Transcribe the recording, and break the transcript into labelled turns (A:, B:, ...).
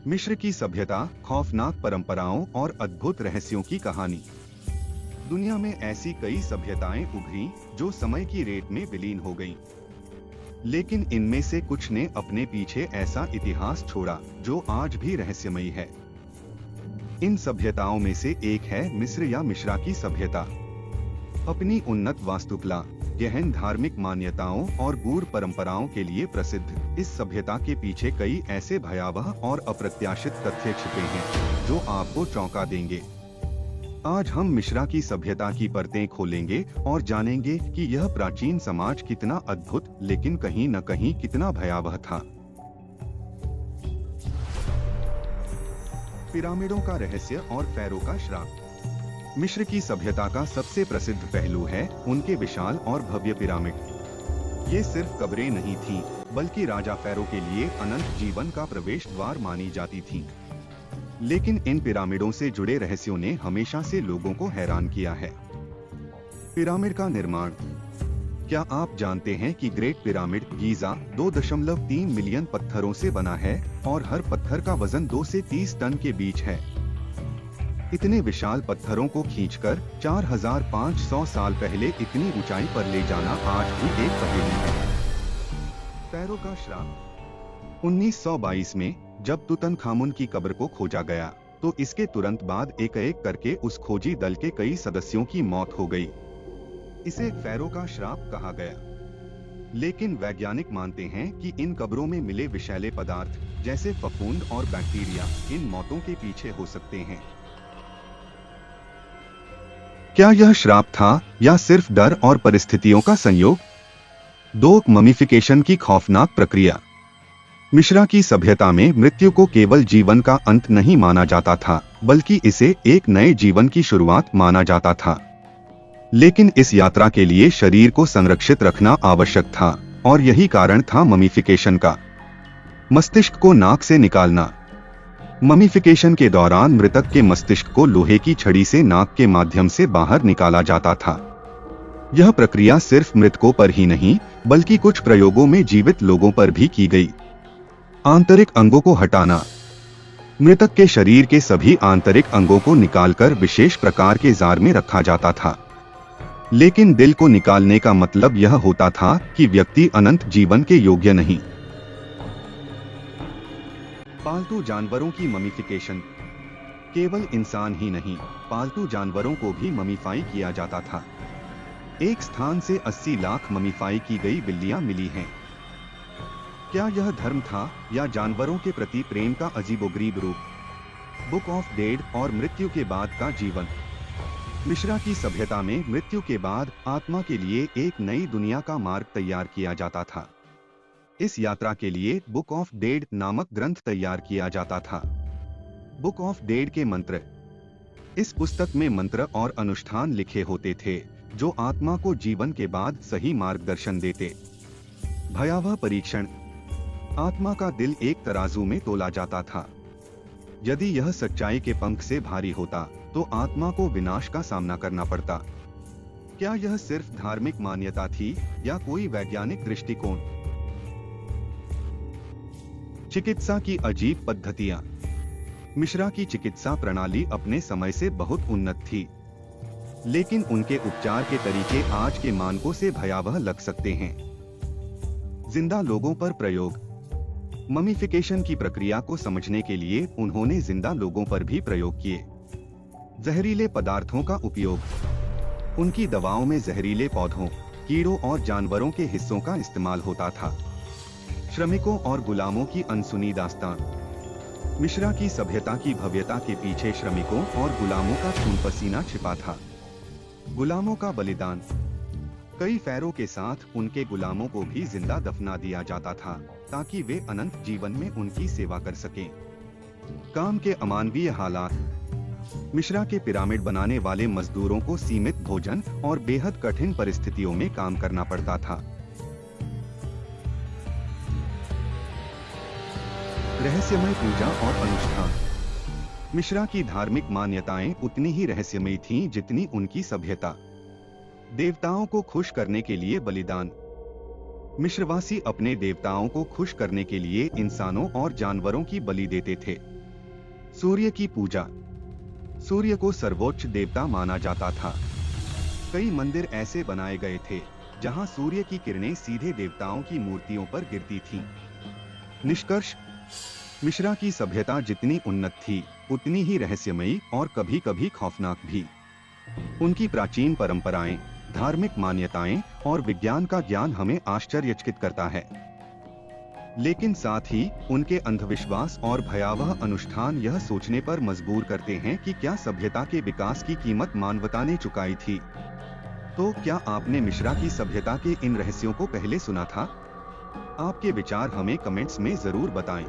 A: मिस्र की सभ्यता, खौफनाक परंपराओं और अद्भुत रहस्यों की कहानी। दुनिया में ऐसी कई सभ्यताएं उभरी जो समय की रेत में विलीन हो गईं। लेकिन इनमें से कुछ ने अपने पीछे ऐसा इतिहास छोड़ा जो आज भी रहस्यमयी है। इन सभ्यताओं में से एक है मिस्र या मिश्रा की सभ्यता। अपनी उन्नत वास्तुकला, गहन धार्मिक मान्यताओं और गूढ़ परंपराओं के लिए प्रसिद्ध इस सभ्यता के पीछे कई ऐसे भयावह और अप्रत्याशित तथ्य छिपे हैं जो आपको चौंका देंगे। आज हम मिश्रा की सभ्यता की परतें खोलेंगे और जानेंगे कि यह प्राचीन समाज कितना अद्भुत लेकिन कहीं न कहीं कितना भयावह था। पिरामिडों का रहस्य और फैरो का श्राप। मिस्र की सभ्यता का सबसे प्रसिद्ध पहलू है उनके विशाल और भव्य पिरामिड। ये सिर्फ कब्रें नहीं थीं, बल्कि राजा फैरो के लिए अनंत जीवन का प्रवेश द्वार मानी जाती थीं। लेकिन इन पिरामिडों से जुड़े रहस्यों ने हमेशा से लोगों को हैरान किया है। पिरामिड का निर्माण। क्या आप जानते हैं कि ग्रेट पिरामिड गीजा 2.3 मिलियन पत्थरों से बना है और हर पत्थर का वजन 2 से 30 टन के बीच है। इतने विशाल पत्थरों को खींचकर 4500 साल पहले इतनी ऊंचाई पर ले जाना आज भी एक पहेली है। फैरो का श्राप। 1922 में जब तुतनखामुन की कब्र को खोजा गया तो इसके तुरंत बाद एक-एक करके उस खोजी दल के कई सदस्यों की मौत हो गई। इसे फैरो का श्राप कहा गया। लेकिन वैज्ञानिक मानते हैं कि इन कब्रों में मिले विषैले पदार्थ जैसे फफूंद और बैक्टीरिया इन मौतों के पीछे हो सकते हैं। क्या यह श्राप था या सिर्फ डर और परिस्थितियों का संयोग? 2. ममीफिकेशन की खौफनाक प्रक्रिया। मिश्रा की सभ्यता में मृत्यु को केवल जीवन का अंत नहीं माना जाता था, बल्कि इसे एक नए जीवन की शुरुआत माना जाता था। लेकिन इस यात्रा के लिए शरीर को संरक्षित रखना आवश्यक था और यही कारण था ममीफिकेशन का। मस्तिष्क को नाक से निकालना। ममीफिकेशन के दौरान मृतक के मस्तिष्क को लोहे की छड़ी से नाक के माध्यम से बाहर निकाला जाता था। यह प्रक्रिया सिर्फ मृतकों पर ही नहीं, बल्कि कुछ प्रयोगों में जीवित लोगों पर भी की गई। आंतरिक अंगों को हटाना। मृतक के शरीर के सभी आंतरिक अंगों को निकालकर विशेष प्रकार के जार में रखा जाता था। लेकिन दिल को निकालने का मतलब यह होता था कि व्यक्ति अनंत जीवन के योग्य नहीं। पालतू जानवरों की ममीफिकेशन। केवल इंसान ही नहीं, पालतू जानवरों को भी ममीफाई किया जाता था। एक स्थान से 80 लाख ममीफाई की गई बिल्लियां मिली हैं। क्या यह धर्म था या जानवरों के प्रति प्रेम का अजीबोगरीब रूप? बुक ऑफ डेड और मृत्यु के बाद का जीवन। मिश्रा की सभ्यता में मृत्यु के बाद आत्मा के लिए एक नई दुनिया का मार्ग तैयार किया जाता था। इस यात्रा के लिए बुक ऑफ डेड नामक ग्रंथ तैयार किया जाता था। बुक ऑफ डेड के मंत्र। इस पुस्तक में मंत्र और अनुष्ठान लिखे होते थे जो आत्मा को जीवन के बाद सही मार्गदर्शन देते। भयावह परीक्षण। आत्मा का दिल एक तराजू में तोला जाता था। यदि यह सच्चाई के पंख से भारी होता तो आत्मा को विनाश का सामना करना पड़ता। क्या यह सिर्फ धार्मिक मान्यता थी या कोई वैज्ञानिक दृष्टिकोण? चिकित्सा की अजीब पद्धतियां। मिश्रा की चिकित्सा प्रणाली अपने समय से बहुत उन्नत थी, लेकिन उनके उपचार के तरीके आज के मानकों से भयावह लग सकते हैं। जिंदा लोगों पर प्रयोग। ममीफिकेशन की प्रक्रिया को समझने के लिए उन्होंने जिंदा लोगों पर भी प्रयोग किए। जहरीले पदार्थों का उपयोग। उनकी दवाओं में जहरीले पौधों, कीड़ों और जानवरों के हिस्सों का इस्तेमाल होता था। श्रमिकों और गुलामों की अनसुनी दास्तान। मिश्रा की सभ्यता की भव्यता के पीछे श्रमिकों और गुलामों का खून पसीना छिपा था। गुलामों का बलिदान। कई फैरो के साथ उनके गुलामों को भी जिंदा दफना दिया जाता था ताकि वे अनंत जीवन में उनकी सेवा कर सकें। काम के अमानवीय हालात। मिश्रा के पिरामिड बनाने वाले मजदूरों को सीमित भोजन और बेहद कठिन परिस्थितियों में काम करना पड़ता था। रहस्यमय पूजा और अनुष्ठान। मिश्रा की धार्मिक मान्यताएं उतनी ही रहस्यमयी थीं जितनी उनकी सभ्यता। देवताओं को खुश करने के लिए बलिदान। मिस्रवासी अपने देवताओं को खुश करने के लिए इंसानों और जानवरों की बलि देते थे। सूर्य की पूजा। सूर्य को सर्वोच्च देवता माना जाता था। कई मंदिर ऐसे बनाए गए थे जहां सूर्य की किरणें सीधे देवताओं की मूर्तियों पर गिरती थीं। निष्कर्ष, मिश्रा की सभ्यता जितनी उन्नत थी, उतनी ही रहस्यमयी और कभी-कभी खौफनाक भी। उनकी प्राचीन परंपराएं, धार्मिक मान्यताएं और विज्ञान का ज्ञान हमें आश्चर्यचकित करता है। लेकिन साथ ही उनके अंधविश्वास और भयावह अनुष्ठान यह सोचने पर मजबूर करते हैं कि क्या सभ्यता के विकास की कीमत मानवता ने चुकाई थी। तो क्या आपने मिश्रा की सभ्यता के इन रहस्यों को पहले सुना था? आपके विचार हमें कमेंट्स में जरूर बताएं।